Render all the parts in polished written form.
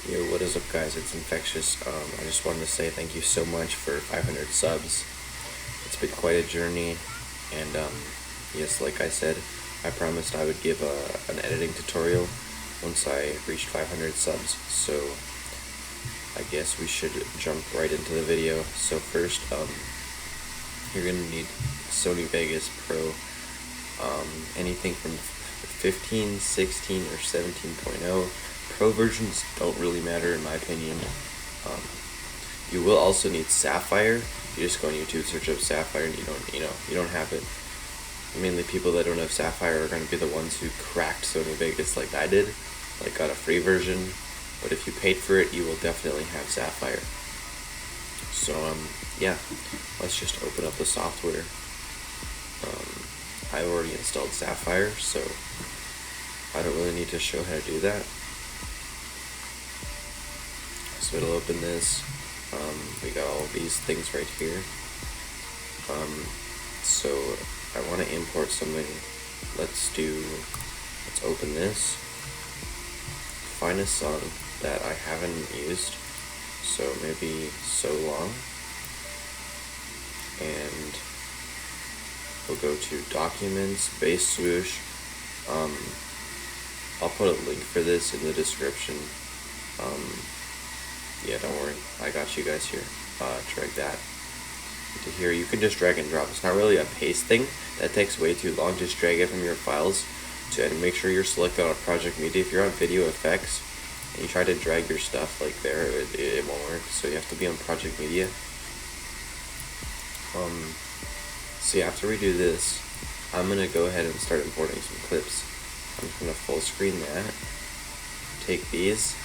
Yo, what is up guys, it's Infectious. I just wanted to say thank you so much for 500 subs. It's been quite a journey, and yes, like I said, I promised I would give an editing tutorial once I reached 500 subs, so I guess we should jump right into the video. So first, you're going to need Sony Vegas Pro, anything from 15, 16, or 17.0. Pro versions don't really matter in my opinion. You will also need Sapphire. You just go on YouTube, search up Sapphire, and you don't have it. Mainly people that don't have Sapphire are going to be the ones who cracked Sony Vegas like I did, like got a free version. But if you paid for it, you will definitely have Sapphire. So yeah, let's just open up the software. I already installed Sapphire, so I don't really need to show how to do that. So it'll open this. We got all these things right here. So I want to import something. Let's open this. Find a song that I haven't used, so maybe So Long, and we'll go to Documents, Bass Swoosh. I'll put a link for this in the description. Yeah, don't worry, I got you guys here. Drag that into here. You can just drag and drop. It's not really a paste thing. That takes way too long. Just drag it from your files and make sure you're selected on Project Media. If you're on Video Effects and you try to drag your stuff like there, it won't work. So you have to be on Project Media. See, after we do this, I'm gonna go ahead and start importing some clips. I'm just gonna full screen that. Take these.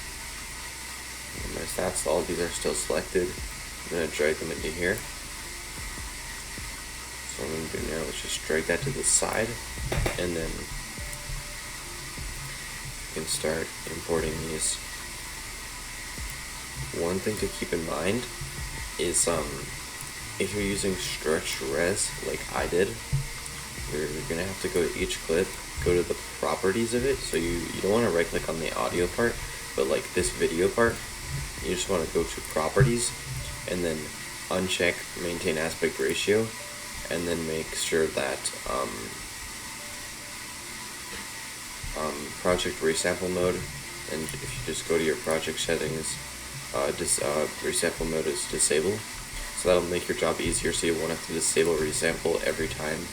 And my stats, all these are still selected. I'm gonna drag them into here. So what I'm gonna do now is just drag that to the side, and then you can start importing these. One thing to keep in mind is if you're using stretch res like I did, you're gonna have to go to each clip, go to the properties of it. So you don't want to right click on the audio part, but like this video part, you just want to go to properties and then uncheck maintain aspect ratio, and then make sure that project resample mode, and if you just go to your project settings, resample mode is disabled. So that'll make your job easier, so you won't have to disable resample every time.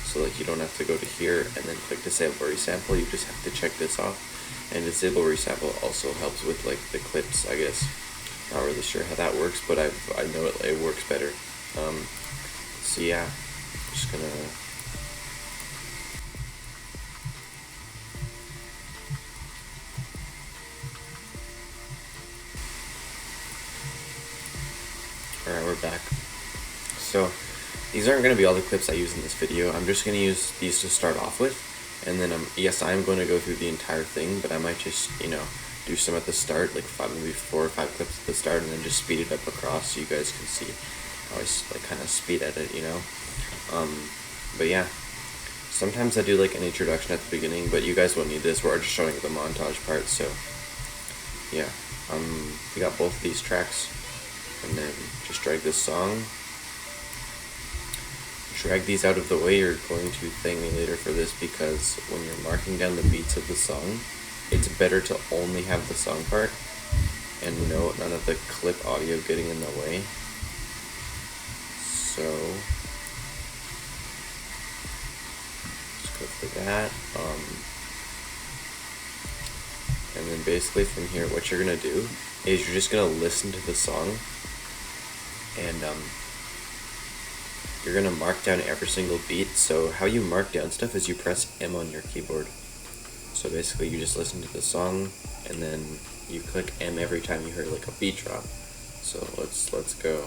So like you don't have to go to here and then click disable resample, you just have to check this off. And disable resample also helps with like the clips, I guess. Not really sure how that works, but I know it works better. So yeah, I'm just gonna Alright, we're back. So these aren't going to be all the clips I use in this video. I'm just going to use these to start off with, and then yes, I'm going to go through the entire thing, but I might just do some at the start, like maybe 4 or 5 clips at the start, and then just speed it up across so you guys can see. I always like kind of speed edit, but yeah, sometimes I do like an introduction at the beginning, but you guys won't need this. We're just showing the montage part. So yeah, we got both of these tracks. And then just drag this song. Drag these out of the way. You're going to thank me later for this, because when you're marking down the beats of the song, it's better to only have the song part and none of the clip audio getting in the way. So let's go for that. And then basically from here, what you're gonna do is you're just gonna listen to the song, and you're gonna mark down every single beat. So how you mark down stuff is you press M on your keyboard. So basically you just listen to the song and then you click M every time you hear like a beat drop. So let's go.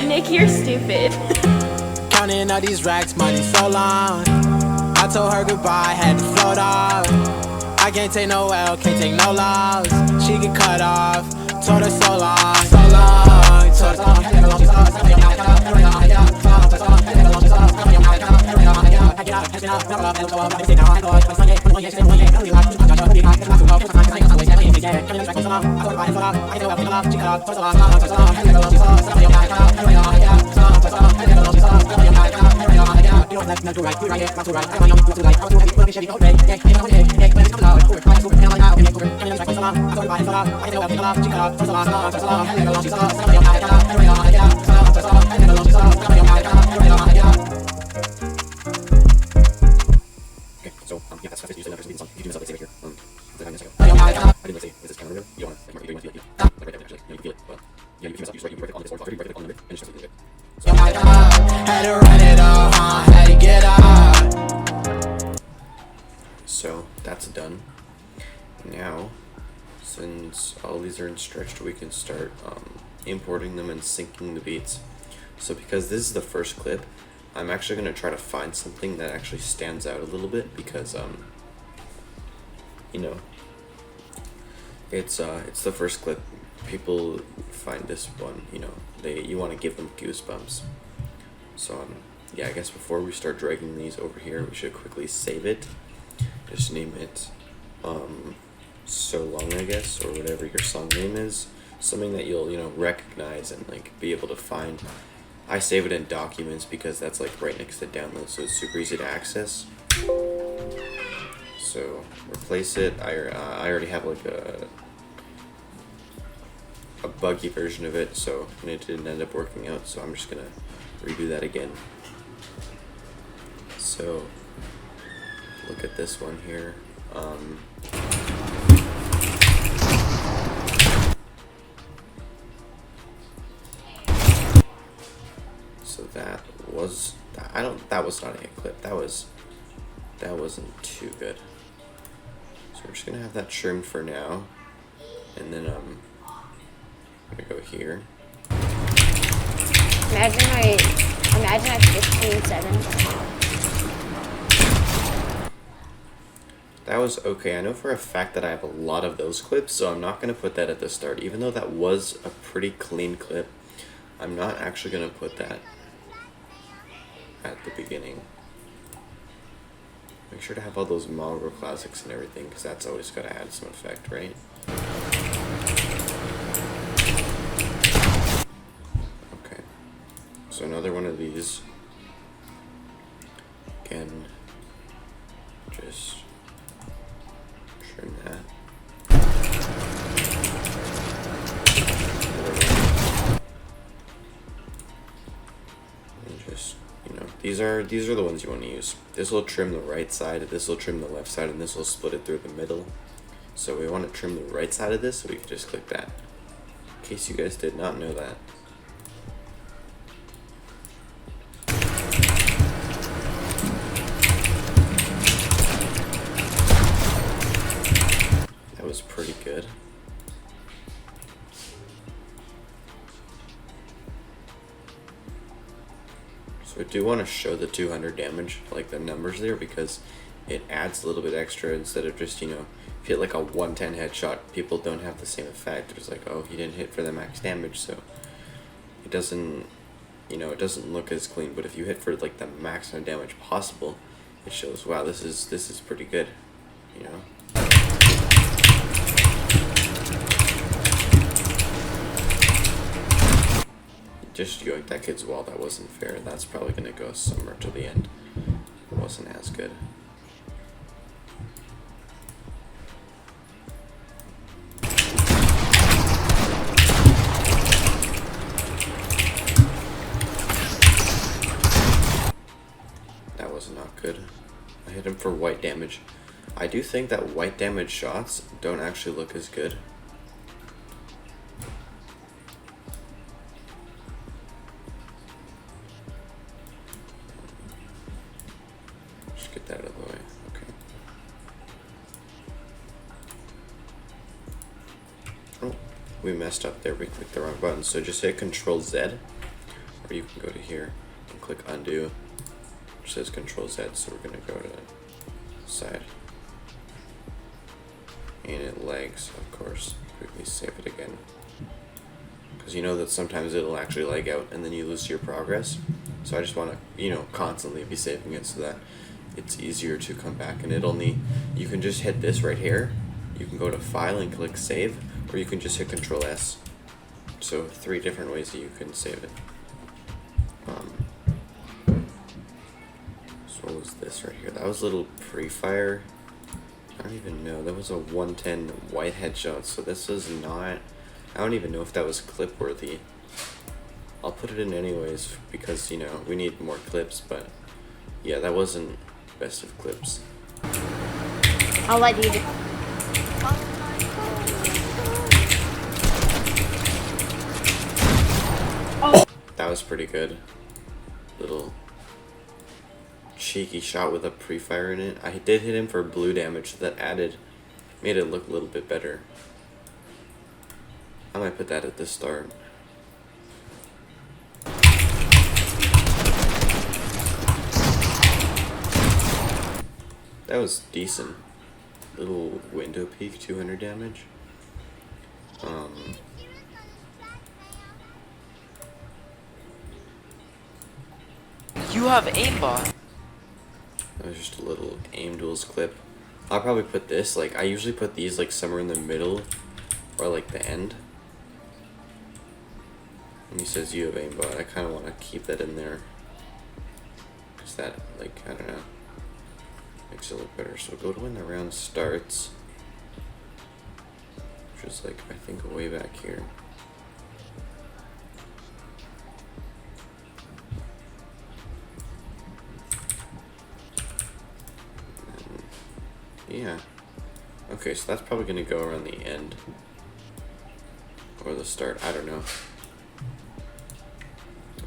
Nick, you're stupid. Counting all these racks, money so long. I told her goodbye, had to float off. I can't take no L, can't take no loss. She get cut off, told her so long, so long, so long. Yeah, that stuff is used in the person being the song. You can do this, let's save it here. I didn't, let's say, is this camera real? You don't want to, like, you want to feel it. Like right there, actually. You can feel it. But, yeah, you can feel it. You right click on this, or right click on the and it's just really good. So, had to run it up, had to get up. So, that's done. Now, since all these are in stretched, we can start importing them and syncing the beats. So, because this is the first clip, I'm actually going to try to find something that actually stands out a little bit because, you know, it's the first clip. People find this one, you know, you want to give them goosebumps. So, yeah, I guess before we start dragging these over here, we should quickly save it. Just name it, So Long, I guess, or whatever your song name is. Something that you'll, you know, recognize and, like, be able to find. I save it in documents because that's like right next to download, so it's super easy to access. So replace it. I already have like a buggy version of it, so and it didn't end up working out. So I'm just gonna redo that again. So look at this one here. So that was not a hit clip. That wasn't too good. So we're just gonna have that trimmed for now, and then I'm gonna go here. Imagine at 15.7. That was okay. I know for a fact that I have a lot of those clips, so I'm not gonna put that at the start. Even though that was a pretty clean clip, I'm not actually gonna put that at the beginning. Make sure to have all those Mongraal classics and everything, because that's always got to add some effect, right? Okay, so another one of these. Again, just trim that. And just, you know, these are the ones you want to use. This will trim the right side, this will trim the left side, and this will split it through the middle. So we want to trim the right side of this, so we can just click that. In case you guys did not know that. That was pretty good. So I do want to show the 200 damage, like the numbers there, because it adds a little bit extra instead of just, you know, if you hit like a 110 headshot, people don't have the same effect. It's like, oh, he didn't hit for the max damage, so it doesn't, you know, it doesn't look as clean. But if you hit for like the maximum damage possible, it shows, wow, this is pretty good, you know. Just yoinked that kid's wall. That wasn't fair. That's probably gonna go somewhere to the end. It wasn't as good. That was not good. I hit him for white damage. I do think that white damage shots don't actually look as good. Get that out of the way. Okay. Oh, we messed up there. We clicked the wrong button. So just hit Control Z, or you can go to here and click Undo. Which says Control Z. So we're gonna go to side, and it lags, of course. Quickly save it again, because you know that sometimes it'll actually lag out, and then you lose your progress. So I just want to, you know, constantly be saving it so that it's easier to come back, and you can just hit this right here. You can go to File and click Save, or you can just hit Control S. So 3 different ways that you can save it. So what was this right here? That was a little pre-fire. I don't even know. That was a 110 white headshot. So this is not. I don't even know if that was clip worthy. I'll put it in anyways because, you know, we need more clips. But yeah, that wasn't best of clips. I'll let you do. Oh. That was pretty good. Little cheeky shot with a pre-fire in it. I did hit him for blue damage, so that made it look a little bit better. I might put that at the start. That was decent. Little window peek, 200 damage. You have aimbot. That was just a little aim duels clip. I'll probably put this, like, I usually put these like somewhere in the middle or like the end. When he says you have aimbot, I kind of want to keep that in there. Because that, like, I don't know, makes it look better. So go to when the round starts, which is like, I think way back here. Yeah. Okay, so that's probably gonna go around the end. Or the start, I don't know.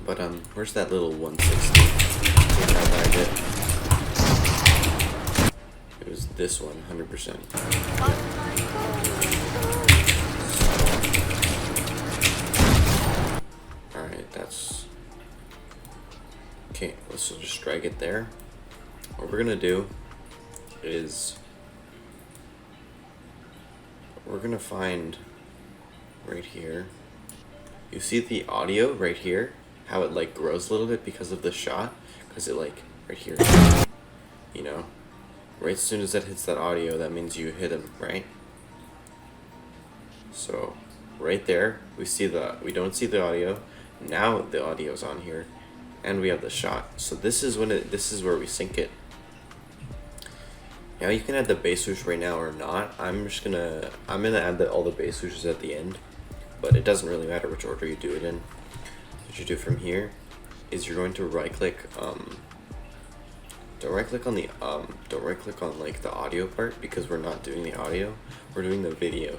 But where's that little 160? It was this one, 100%. Alright, that's okay, let's just drag it there. What we're gonna do is we're gonna find right here. You see the audio right here, how it like grows a little bit because of the shot, because it like right here, you know, right as soon as that hits that audio, that means you hit him, right? So right there we don't see the audio. Now the audio's on here and we have the shot. So this is where we sync it. Now you can add the bass swoosh right now or not. I'm gonna add all the bass swooshes at the end, but it doesn't really matter which order you do it in. What you do from here is you're going to right click. Don't right click on like the audio part, because we're not doing the audio. We're doing the video.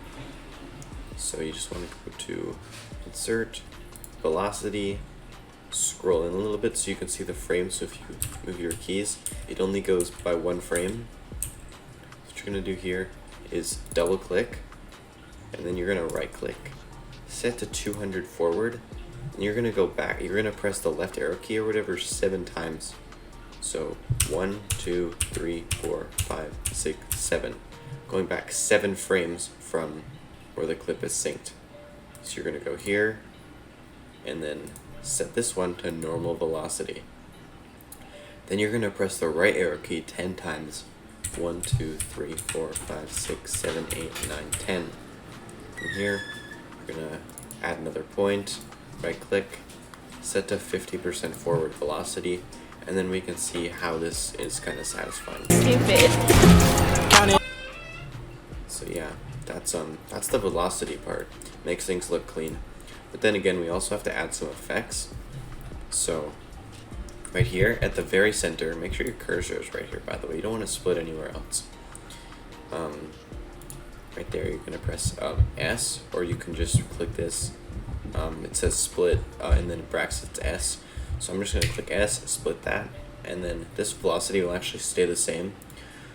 So you just want to go to insert, velocity, scroll in a little bit so you can see the frame. So if you move your keys, it only goes by 1 frame. What you're gonna do here is double click, and then you're gonna right click, set to 200 forward, and you're gonna go back. You're gonna press the left arrow key or whatever 7 times. So 1, 2, 3, 4, 5, 6, 7, going back 7 frames from where the clip is synced. So you're gonna go here, and then set this one to normal velocity. Then you're gonna press the right arrow key 10 times. 1, 2, 3, 4, 5, 6, 7, 8, 9, 10. From here, you're gonna add another point, right click, set to 50% forward velocity, and then we can see how this is kind of satisfying. Stupid. So yeah, that's the velocity part. Makes things look clean. But then again, we also have to add some effects. So right here at the very center, make sure your cursor is right here, by the way. You don't want to split anywhere else. Right there, you're gonna press S, or you can just click this. It says split, and then brackets S. So I'm just gonna click S, split that, and then this velocity will actually stay the same.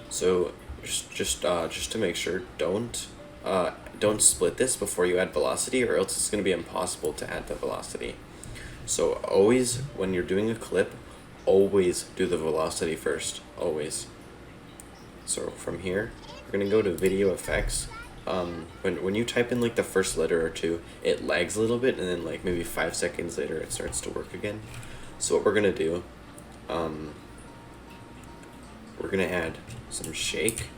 So just to make sure, don't split this before you add velocity, or else it's gonna be impossible to add the velocity. So always, when you're doing a clip, always do the velocity first, always. So from here, we're gonna go to video effects. When you type in like the first letter or two, it lags a little bit, and then like maybe 5 seconds later it starts to work again. So what we're gonna do we're gonna add some shake.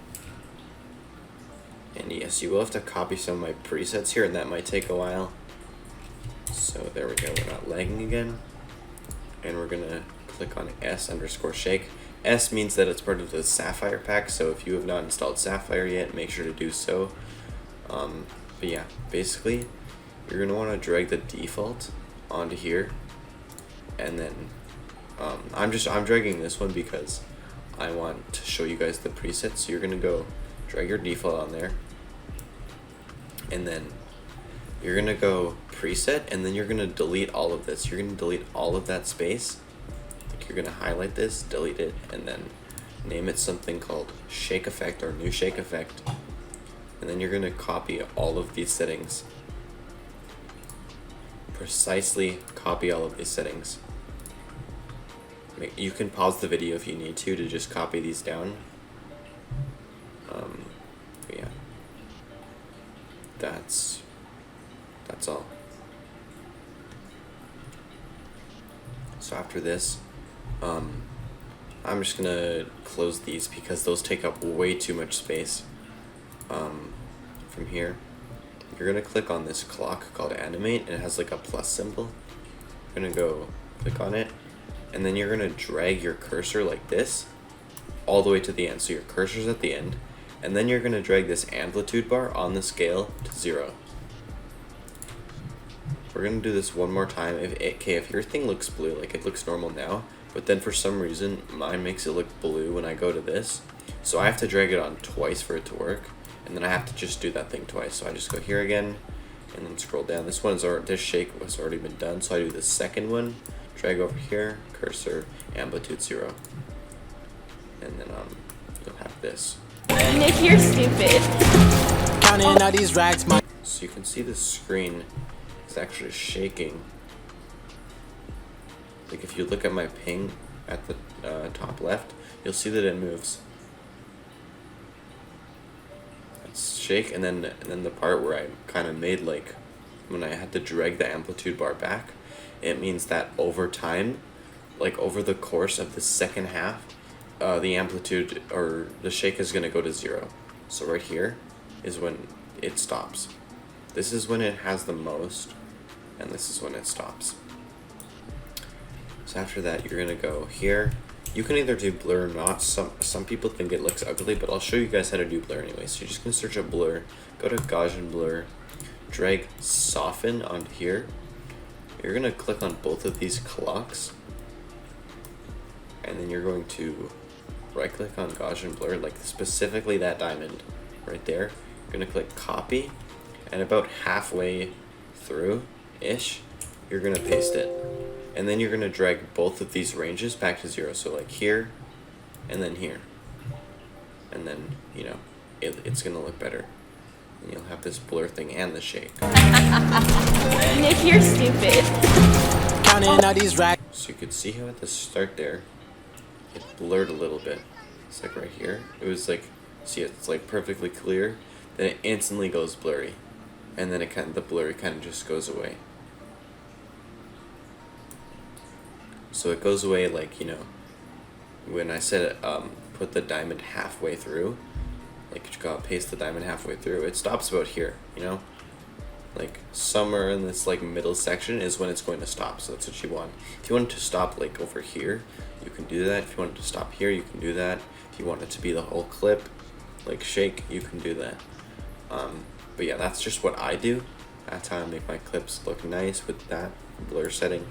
And yes, you will have to copy some of my presets here, and that might take a while. So there we go, we're not lagging again. And we're gonna click on S_shake. S means that it's part of the Sapphire pack, so if you have not installed Sapphire yet, make sure to do so. But yeah, basically, you're gonna wanna drag the default onto here, and then I'm dragging this one because I want to show you guys the presets. So you're gonna go drag your default on there, and then you're gonna go preset, and then you're gonna delete all of this. You're gonna delete all of that space. Like you're gonna highlight this, delete it, and then name it something called shake effect or new shake effect. And then you're gonna copy all of these settings. Precisely copy all of these settings. You can pause the video if you need to just copy these down. But yeah, that's all. So after this, I'm just gonna close these because those take up way too much space. From here, you're gonna click on this clock called animate, and it has like a plus symbol. You're gonna go click on it, and then you're gonna drag your cursor like this all the way to the end. So your cursor's at the end, and then you're gonna drag this amplitude bar on the scale to 0. We're gonna do this one more time. If your thing looks blue, like it looks normal now, but then for some reason mine makes it look blue when I go to this, so I have to drag it on twice for it to work, and then I have to just do that thing twice. So I just go here again, and then scroll down. This shake was already been done, so I do the second one, drag over here, cursor, amplitude 0, and then you'll have this. Nick, you're stupid. Counting all these racks, my So you can see the screen is actually shaking. Like if you look at my ping at the top left, you'll see that it moves. It's shake, and then the part where I kind of made like when I had to drag the amplitude bar back, it means that over time, like over the course of the second half, the amplitude or the shake is gonna go to 0. So right here is when it stops. This is when it has the most, and this is when it stops. So after that, you're gonna go here. You can either do blur or not. Some people think it looks ugly, but I'll show you guys how to do blur anyway. So you're just gonna search a blur, go to Gaussian blur, drag soften onto here. You're gonna click on both of these clocks, and then you're going to right click on Gaussian blur, like specifically that diamond right there. You're gonna click copy, and about halfway through ish, you're gonna paste it. And then you're gonna drag both of these ranges back to 0. So like here, and then here. And then, you know, it's gonna look better. And you'll have this blur thing and the shake. Nick, you're stupid. counting all these racks. So you could see how at the start there, it blurred a little bit. It's like right here. It was like, see it's like perfectly clear. Then it instantly goes blurry. And then the blurry kind of just goes away. So it goes away like, you know, when I said put the diamond halfway through, like you gotta paste the diamond halfway through, it stops about here, you know? Like somewhere in this like middle section is when it's going to stop, so that's what you want. If you want it to stop like over here, you can do that. If you want it to stop here, you can do that. If you want it to be the whole clip, like shake, you can do that. But yeah, that's just what I do. That's how I make my clips look nice with that blur setting.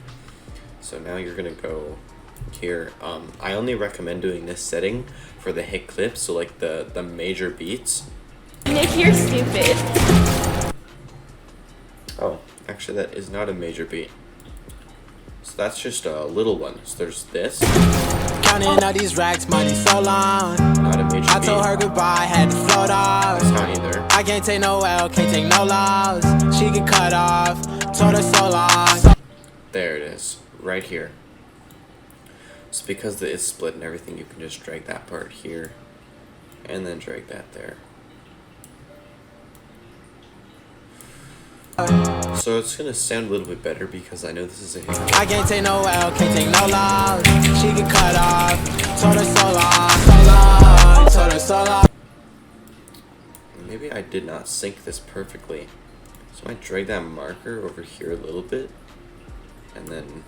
So now you're gonna go here. I only recommend doing this setting for the hit clips, so like the major beats. Nick, you're stupid. Oh, actually that is not a major beat. So that's just a little one. So there's this. Counting all these racks, money so long. Not a major I beat. told her goodbye, had to float off. That's not either. I can't take no L, can't take no loss. She get cut off, told her so long. There it is, right here. So because it's split and everything, you can just drag that part here, and then drag that there. So it's gonna sound a little bit better because I know this is a hit. I can't take no L, can't take no loss. She get cut off, told her so long, so long. not sync this perfectly. So I might drag that marker over here a little bit and then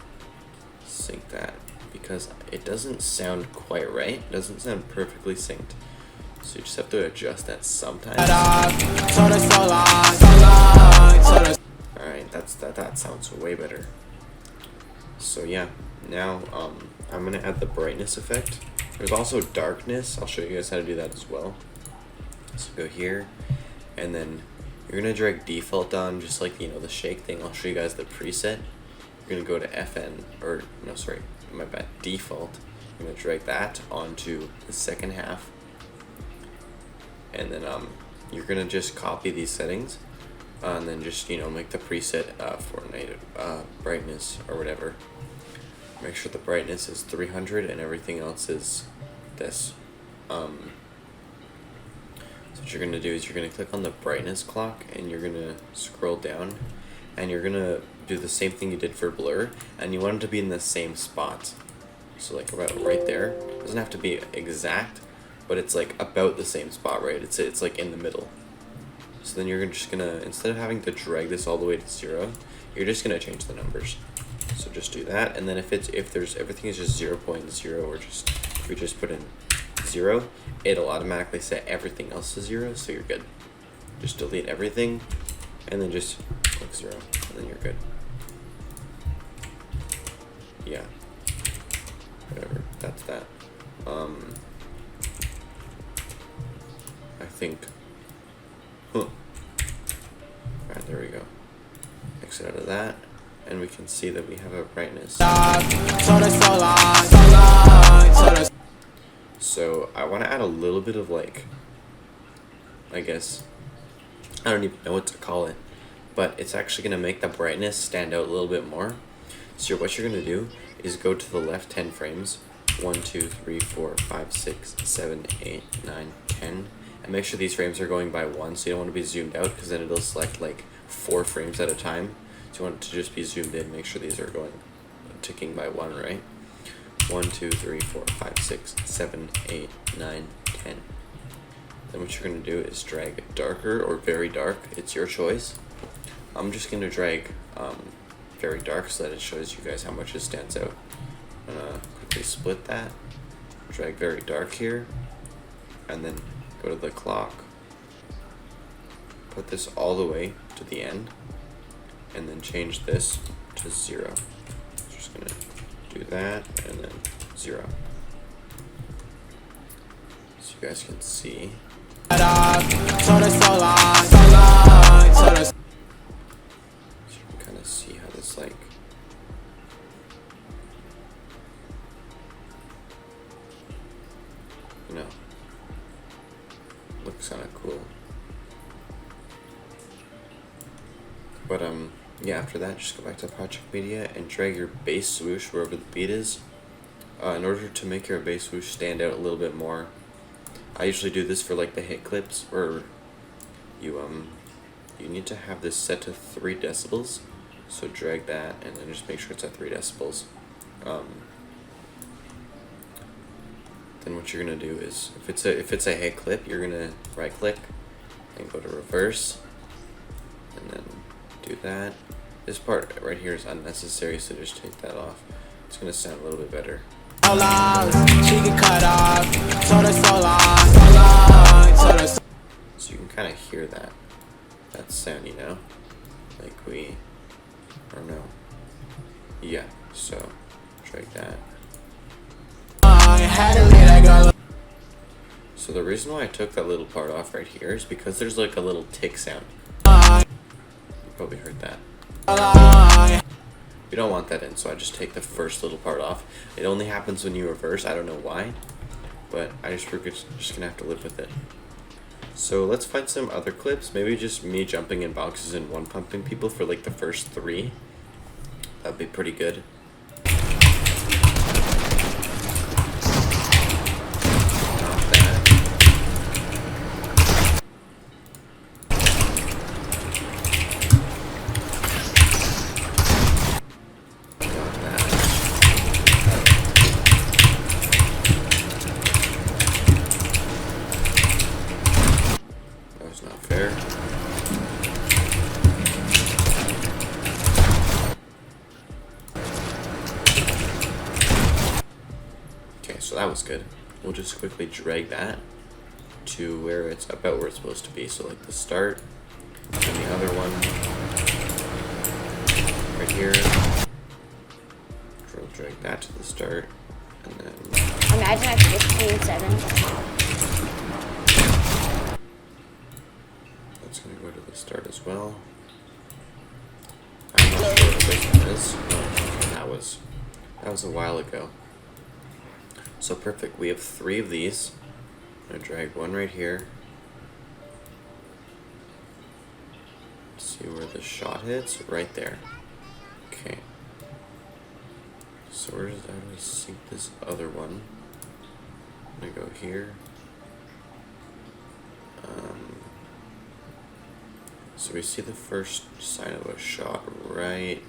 sync that, because it doesn't sound quite right. It doesn't sound perfectly synced. So you just have to adjust that sometimes. Alright, that sounds way better. So yeah, now I'm gonna add the brightness effect. There's also darkness. I'll show you guys how to do that as well. So go here, and then you're gonna drag default on, just like the shake thing. I'll show you guys the preset. You're gonna go to FN, or no, sorry, my bad, default. I'm gonna drag that onto the second half, and then you're gonna just copy these settings, and then just make the preset for native brightness or whatever. Make sure the brightness is 300 and everything else is this. So what you're gonna do is you're gonna click on the brightness clock and you're gonna scroll down, and you're gonna do the same thing you did for blur, and you want it to be in the same spot. So like about right there. It doesn't have to be exact, but it's like about the same spot, right? It's like in the middle. So then you're just gonna, instead of having to drag this all the way to 0, you're just gonna change the numbers. So just do that, and then if everything is just 0.0, or just if we just put in 0, it'll automatically set everything else to 0, so you're good. Just delete everything, and then just click 0, and then you're good. Yeah. Whatever. That's that. I think. Alright, there we go. Exit out of that, and we can see that we have a brightness. So I want to add a little bit of like, I guess, I don't even know what to call it, but it's actually going to make the brightness stand out a little bit more. So what you're going to do is go to the left 10 frames, 1, 2, 3, 4, 5, 6, 7, 8, 9, 10, and make sure these frames are going by 1, so you don't want to be zoomed out, because then it'll select like 4 frames at a time. So you want it to just be zoomed in, make sure these are going, ticking by 1, right? 1, 2, 3, 4, 5, 6, 7, 8, 9, 10. Then what you're going to do is drag darker or very dark, it's your choice. I'm just going to drag very dark so that it shows you guys how much it stands out. I'm going to quickly split that, drag very dark here, and then go to the clock, put this all the way to the end, and then change this to 0. Just going to do that, and then 0. So you guys can see. So you can kind of see how this like looks kind of cool. But yeah, after that, just go back to Project Media and drag your base swoosh wherever the beat is. In order to make your base swoosh stand out a little bit more, I usually do this for like the hit clips, where you need to have this set to 3 decibels. So drag that and then just make sure it's at 3 decibels. Then what you're gonna do is, if it's a hit clip, you're gonna right click and go to reverse, and then do that. This part right here is unnecessary, so just take that off. It's gonna sound a little bit better. So you can kind of hear that sound, like or no. Yeah, so drag that. So the reason why I took that little part off right here is because there's like a little tick sound. You probably heard that. You don't want that in, so I just take the first little part off. It only happens when you reverse. I don't know why, but we're just gonna have to live with it. So let's find some other clips. Maybe just me jumping in boxes and one pumping people for like the first 3. That'd be pretty good. That was not fair. so that was good. We'll just quickly drag that to where it's about where it's supposed to be. So like the start and the other one right here. We'll drag that to the start and then Imagine at 15.7. that's gonna go to the start as well. I'm not sure what this one is. That was a while ago. So perfect. We have 3 of these. I'm gonna drag one right here. See where the shot hits? Right there. Okay. So how do we sync this other one? I'm gonna go here. So we see the first sign of a shot right.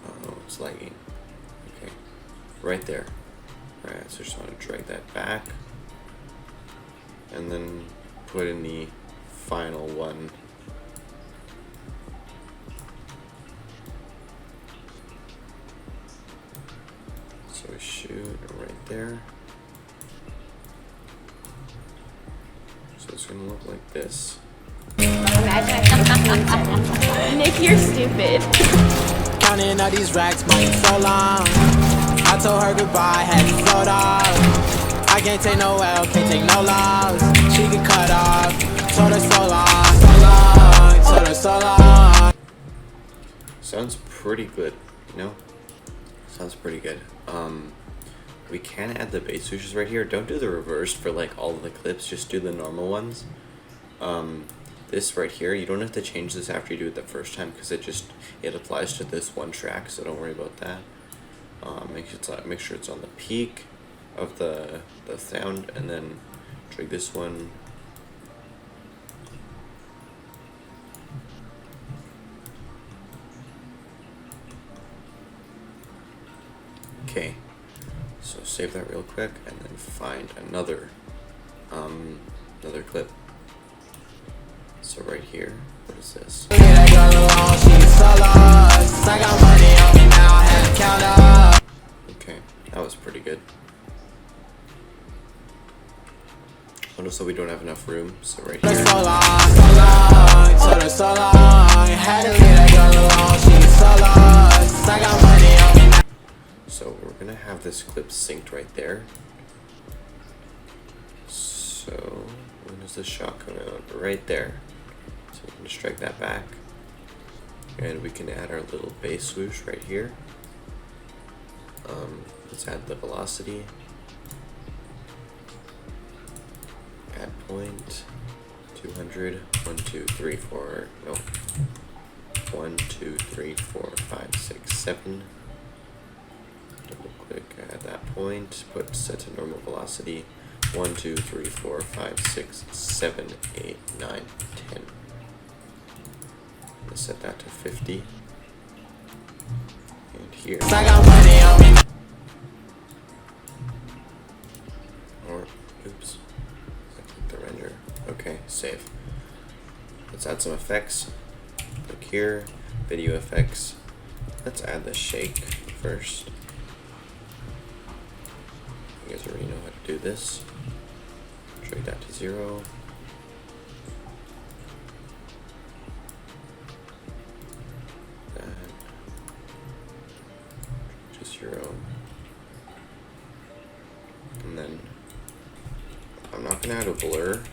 Oh, it's lagging. Okay, right there. Alright, so just want to drag that back, and then put in the final one. So we shoot right there. So it's gonna look like this. Imagine at 15.7. Nick, you're stupid. Counting all these racks, money so long. I told her goodbye, had to float off. I can't take no L, can't take no loss. She get cut off. Told her so long, so long. Told her so long. Sounds pretty good, you know? Sounds pretty good. We can add the bass switches right here. Don't do the reversed for like all of the clips, just do the normal ones. This right here, you don't have to change this after you do it the first time because it applies to this one track, so don't worry about that. Make sure it's on the peak of the sound, and then drag this one. Okay, so save that real quick, and then find another clip. So right here, what is this? Okay, that was pretty good. Also, we don't have enough room, so right here. So we're gonna have this clip synced right there. So when does the shot come out? Right there. So we can just drag that back, and we can add our little bass swoosh right here. Let's add the velocity. Add point 200. 1, 2, 3, 4. No. 1, 2, 3, 4, 5, 6, 7. Double click, add that point. Put set to normal velocity. 1, 2, 3, 4, 5, 6, 7, 8, 9, 10. Let's set that to 50. And here. Or, oops. I clicked the render. Okay, save. Let's add some effects. Click here, video effects. Let's add the shake first. You guys already know how to do this. Drag that to 0. That to 0. And then I'm not gonna add a blur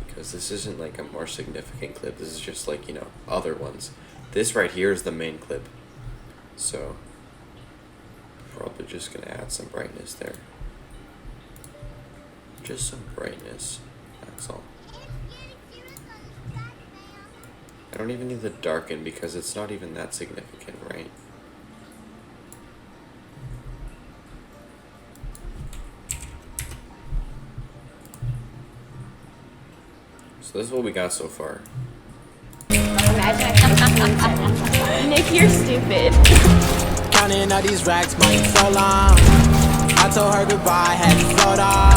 because this isn't like a more significant clip. This is just like, you know, other ones. This right here is the main clip. So probably just gonna add some brightness there. Just some brightness, that's all. I don't even need to darken because it's not even that significant, right? So this is what we got so far. Imagine at 15.7. Nick, you're stupid. Counting all these racks, money so long. I told her goodbye, had to float off.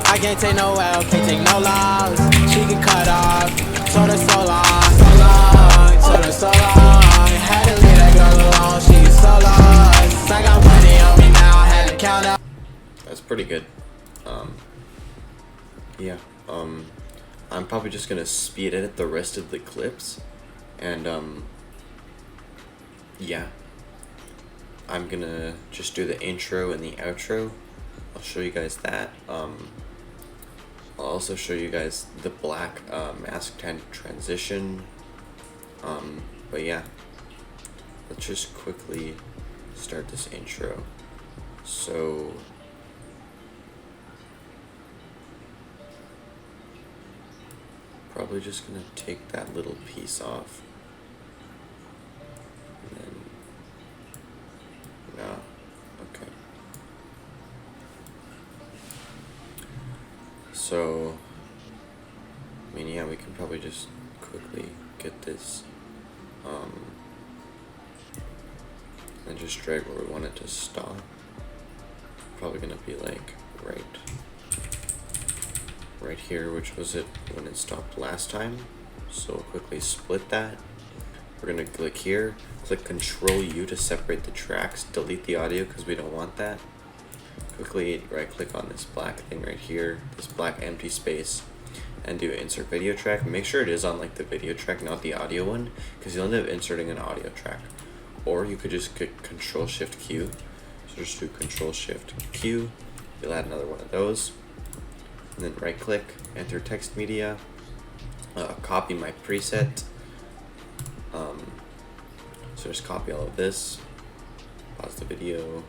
I can't take no L, can't take no loss. She get cut off. Told her so long, so long. Told her so long. Had to leave that girl alone, she get so lost. I got money on me now, I had to count up. that's pretty good. Yeah, I'm probably just gonna speed edit the rest of the clips, and yeah, I'm gonna just do the intro and the outro. I'll show you guys that. I'll also show you guys the black mask transition. But yeah, let's just quickly start this intro. So probably just gonna take that little piece off, and then no, okay. So I mean, yeah, we can probably just quickly get this and just drag where we want it to stop. Probably gonna be like right here, which was it when it stopped last time. So we'll quickly split that. We're gonna click here, click Control U to separate the tracks, delete the audio because we don't want that. Quickly right click on this black thing right here, this black empty space, and do insert video track. Make sure it is on like the video track, not the audio one, because you'll end up inserting an audio track. Or you could just click Control Shift Q. So just do Control Shift Q. You'll add another one of those. And then right click, enter text media, copy my preset. So just copy all of this, pause the video.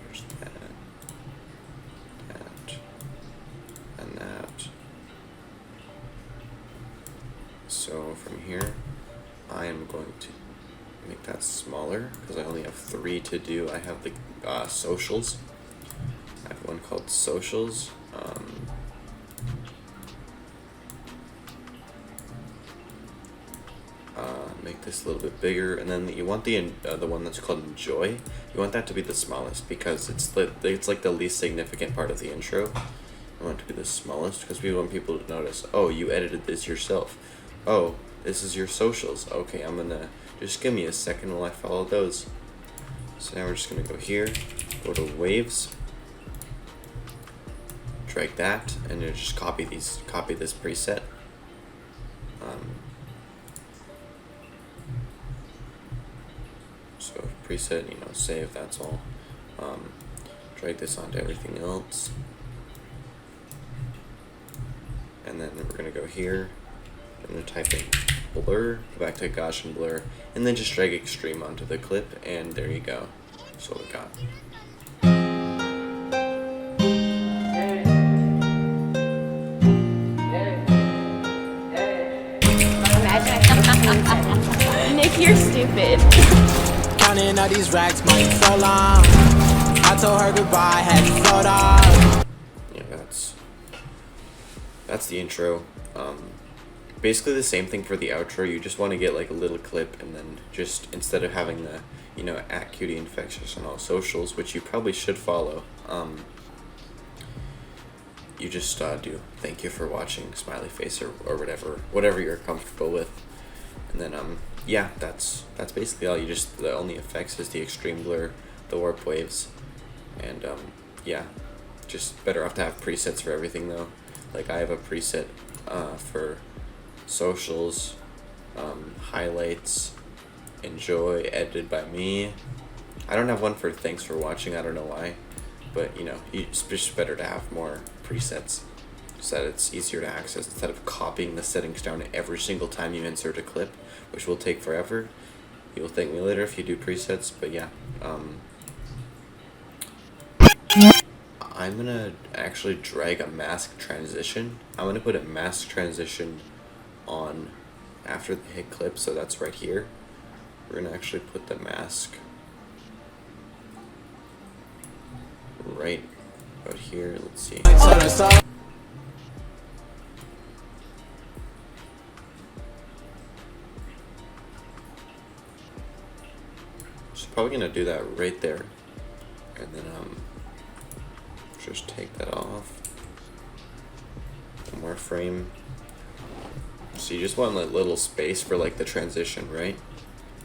There's that, and that. So from here, I am going to make that smaller because I only have 3 to do. I have the socials. I have one called socials. Make this a little bit bigger, and then you want the one that's called enjoy. You want that to be the smallest because it's like the least significant part of the intro. I want it to be the smallest because we want people to notice, oh, you edited this yourself. Oh, this is your socials. Okay, I'm gonna just give me a second while I follow those. So now we're just gonna go here, go to waves, drag that, and then just copy this preset. So preset, save. That's all. Drag this onto everything else, and then we're gonna go here. I'm gonna type in blur, go back to Gaussian blur, and then just drag extreme onto the clip, and there you go. That's what we got. Nick, you're stupid. Counting all these racks, money so long. I told her goodbye, had to float off. Yeah, that's the intro. Basically the same thing for the outro. You just want to get like a little clip, and then just instead of having the at cutie infectious on all socials, which you probably should follow, you just do thank you for watching, smiley face, or whatever you're comfortable with, and then yeah, that's basically all. The only effects is the extreme blur, the warp waves, and yeah, just better off to have presets for everything though. Like I have a preset for socials, highlights, enjoy, edited by me. I don't have one for thanks for watching. I don't know why, but it's just better to have more presets so that it's easier to access instead of copying the settings down every single time you insert a clip, which will take forever. You'll thank me later if you do presets. But yeah, I'm gonna actually drag a mask transition. I'm gonna put a mask transition on after the hit clip, so that's right here. We're gonna actually put the mask right out here. Let's see. So probably gonna do that right there, and then just take that off. One more frame. So you just want a little space for like the transition, right?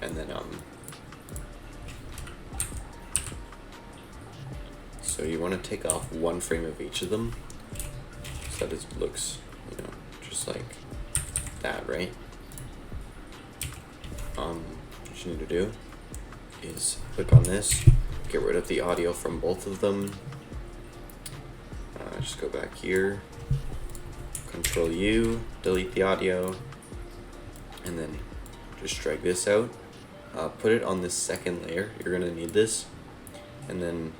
And then So you want to take off one frame of each of them so that it looks, you know, just like that, right? What you need to do is click on this, get rid of the audio from both of them. Just go back here, Control U, delete the audio, and then just drag this out. Put it on this second layer. You're gonna need this, and then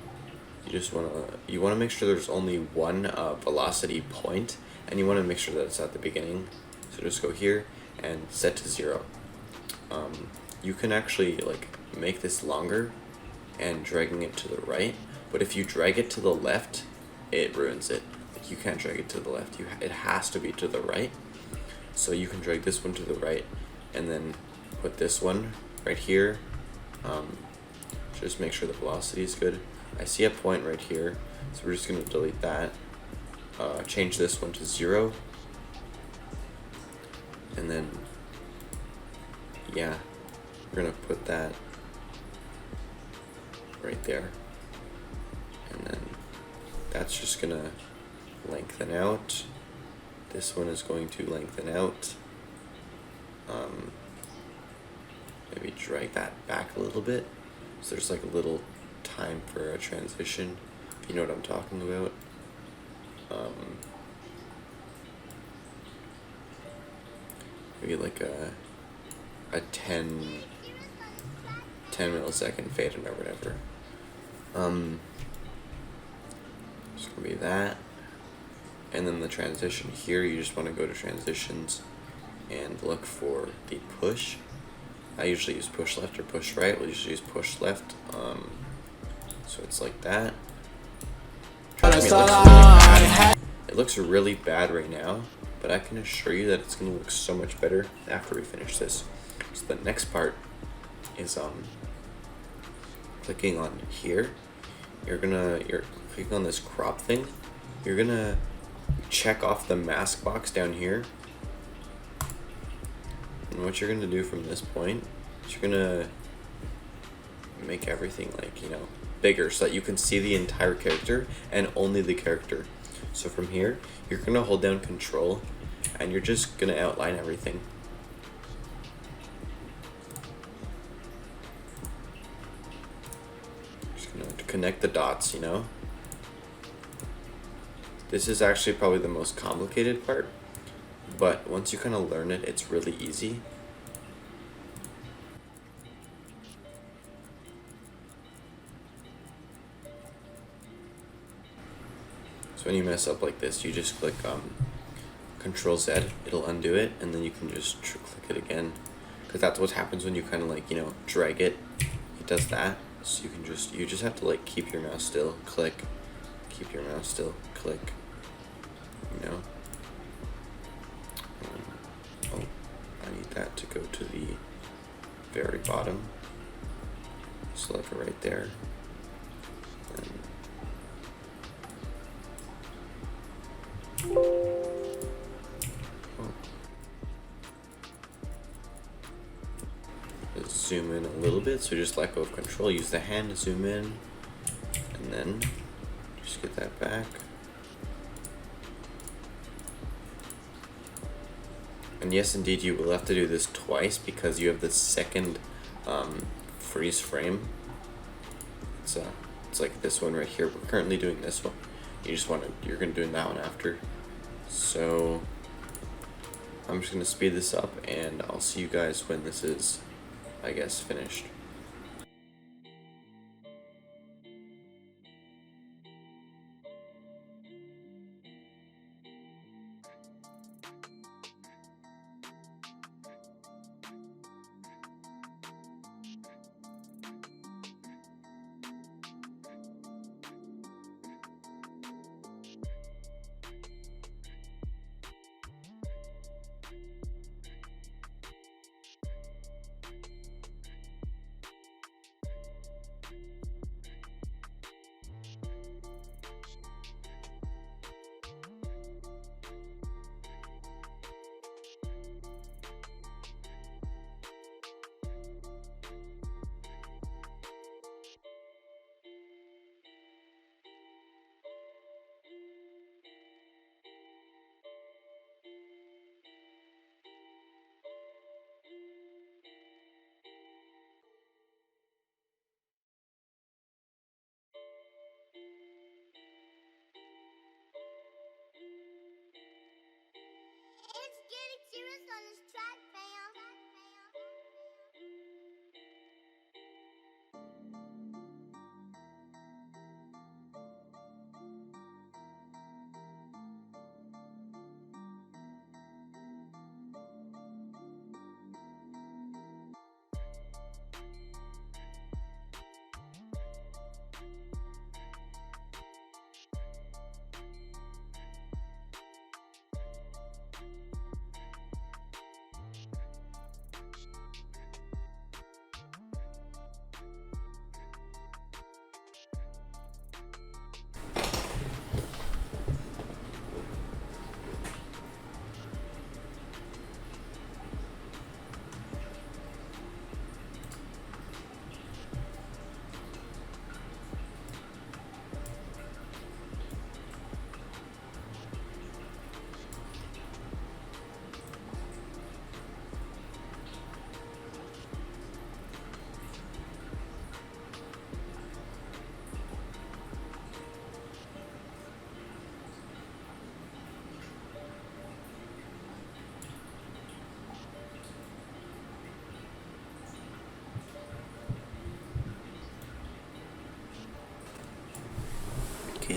you just wanna make sure there's only one velocity point, and you wanna make sure that it's at the beginning. So just go here and set to 0. You can actually like make this longer and dragging it to the right, but if you drag it to the left, it ruins it. Like, you can't drag it to the left. It has to be to the right. So you can drag this one to the right, and then put this one right here. Just make sure the velocity is good. I see a point right here, so we're just gonna delete that. Change this one to 0, and then yeah, we're gonna put that right there, and then that's just gonna lengthen out. This one is going to lengthen out. Maybe drag that back a little bit so there's like a little time for a transition, if you know what I'm talking about. Maybe like a 10 millisecond fade in or whatever. It's gonna be that, and then the transition here, you just want to go to transitions and look for the push. I usually use push left or push right. We'll usually use push left. So it's like that. Trust me, it looks really bad right now, but I can assure you that it's gonna look so much better after we finish this. So the next part is clicking on here. You're clicking on this crop thing. You're gonna check off the mask box down here. And what you're gonna do from this point is you're gonna make everything like, you know, bigger so that you can see the entire character and only the character. So from here, you're gonna hold down Control and you're just gonna outline everything. Just gonna connect the dots, you know. This is actually probably the most complicated part, but once you kind of learn it, it's really easy. So when you mess up like this, you just click Control Z, it'll undo it, and then you can just click it again, because that's what happens when you kind of like, you know, drag it. It does that. So you just have to like keep your mouse still, click, keep your mouse still, click, you know. Oh, I need that to go to the very bottom. Select it right there. And let's zoom in a little bit, so just let go of Control, use the hand to zoom in, and then just get that back. And yes, indeed, you will have to do this twice because you have the second freeze frame. It's like this one right here. We're currently doing this one. You're gonna do that one after. So I'm just gonna speed this up, and I'll see you guys when this is, I guess, finished.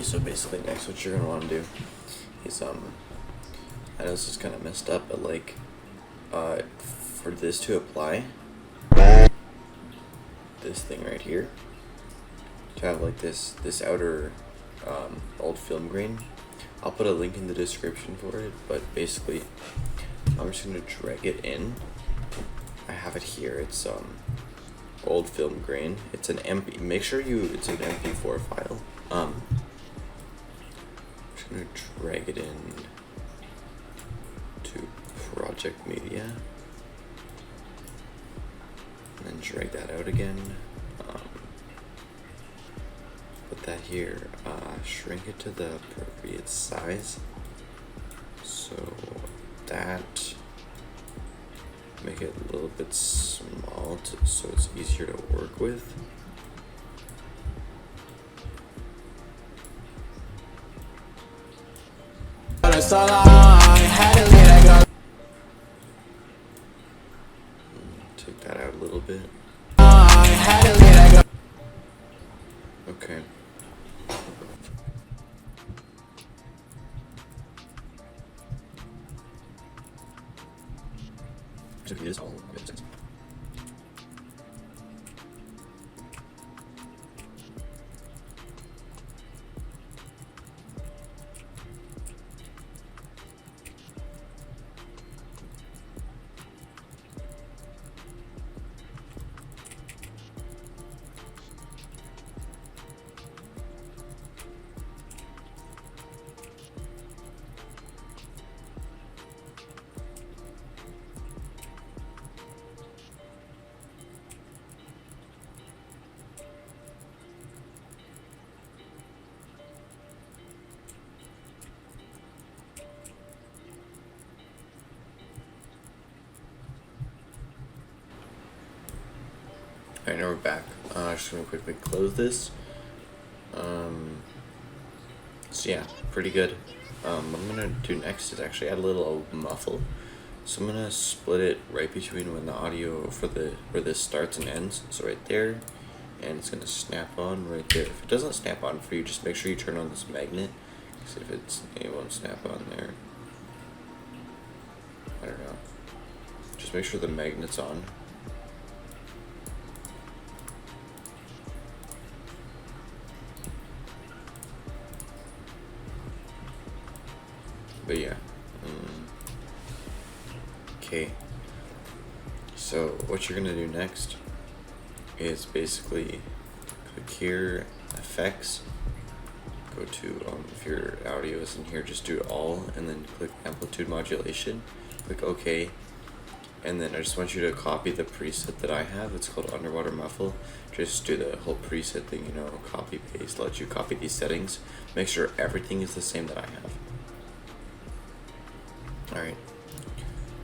Okay, so basically next what you're gonna want to do is I know this is kind of messed up, but like for this to apply, this thing right here, to have like this outer old film grain. I'll put a link in the description for it, but basically I'm just gonna drag it in. I have it here. It's old film grain. It's an MP. Make sure it's an MP4 file. I'm just gonna drag it in to project media, and then drag that out again. Put that here. Shrink it to the appropriate size. So that. Make it a little bit small so it's easier to work with. Take that out a little bit. Okay. So it is all good. Alright, now we're back. Just gonna quickly close this. So yeah, pretty good. What I'm gonna do next is actually add a little muffle. So I'm gonna split it right between when the audio where this starts and ends. So right there, and it's gonna snap on right there. If it doesn't snap on for you, just make sure you turn on this magnet. Because if it won't snap on there. I don't know. Just make sure the magnet's on. But yeah, okay, so what you're gonna do next is basically click here, effects, go to, if your audio is in here, just do all, and then click amplitude modulation, click OK, and then I just want you to copy the preset that I have. It's called underwater muffle. Just do the whole preset thing, you know, copy paste, let you copy these settings, make sure everything is the same that I have. Alright,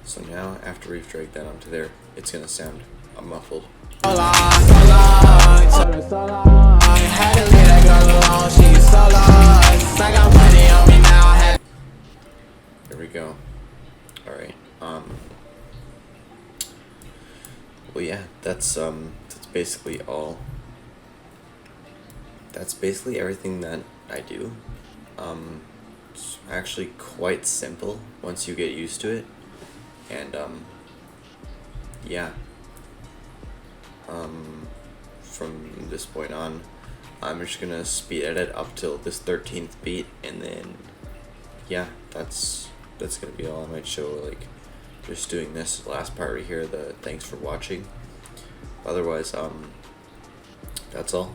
so now after we've dragged that onto there, it's gonna sound muffled. There we go. Alright, well yeah, that's basically all. That's basically everything that I do. It's actually quite simple once you get used to it, and yeah, from this point on I'm just gonna speed edit up till this 13th beat, and then yeah, that's gonna be all. I might show like just doing this last part right here, the thanks for watching. Otherwise that's all.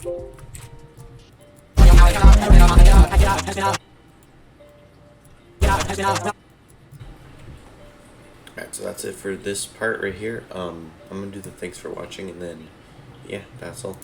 Alright, so that's it for this part right here. I'm gonna do the thanks for watching, and then yeah, that's all.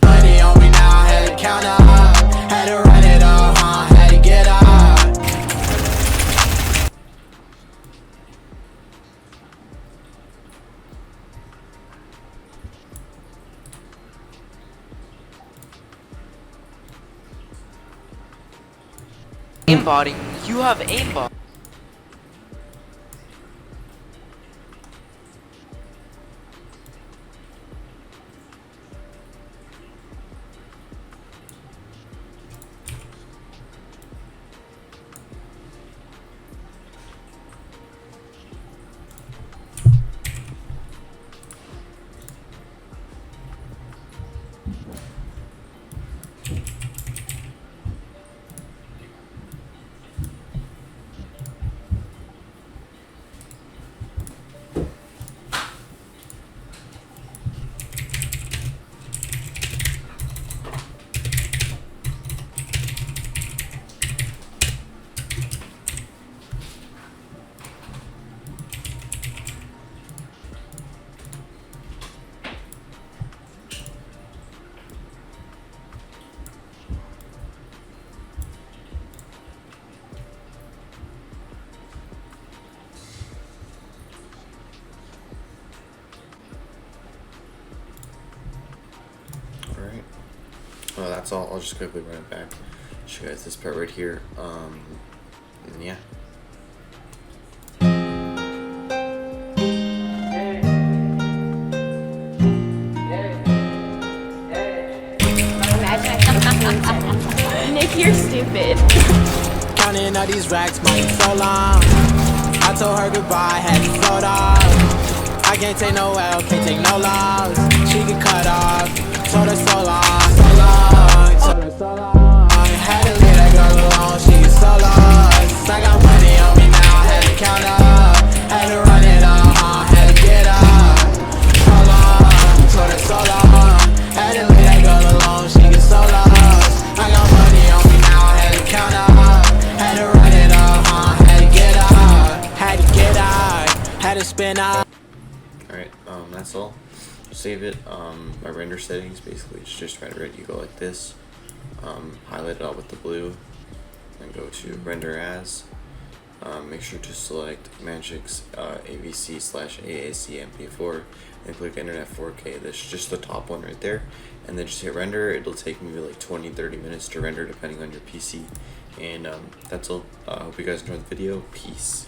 Money on me now, had to count up, had to run it up, had to get up. Aimbotting. You have aimbot. Alright. Well, that's all. I'll just quickly run it back. Show you guys this part right here. And yeah. Imagine I took 15 seconds. Nick, you're stupid. Counting all these racks, money so long. I told her goodbye, had to float off. I can't take no L, can't take no loss. She get cut off. Told her so long, so long. Told her so long. Had to leave that girl alone, she get so lost. I got money on me now, had to count up, had to run it up, had to get up. So long, told her so long. Had to leave that girl alone, she get so lost. I got money on me now, had to count up, had to run it up, had to get up, had to get up, had to spin up. Alright, that's all. Save it. My render settings, basically it's just render it. You go like this, highlight it out with the blue, and go to render as. Make sure to select Magic's AVC/AAC MP4 and click Internet 4K. That's just the top one right there, and then just hit render. It'll take maybe like 20-30 minutes to render depending on your PC, and that's all. I hope you guys enjoyed the video. Peace.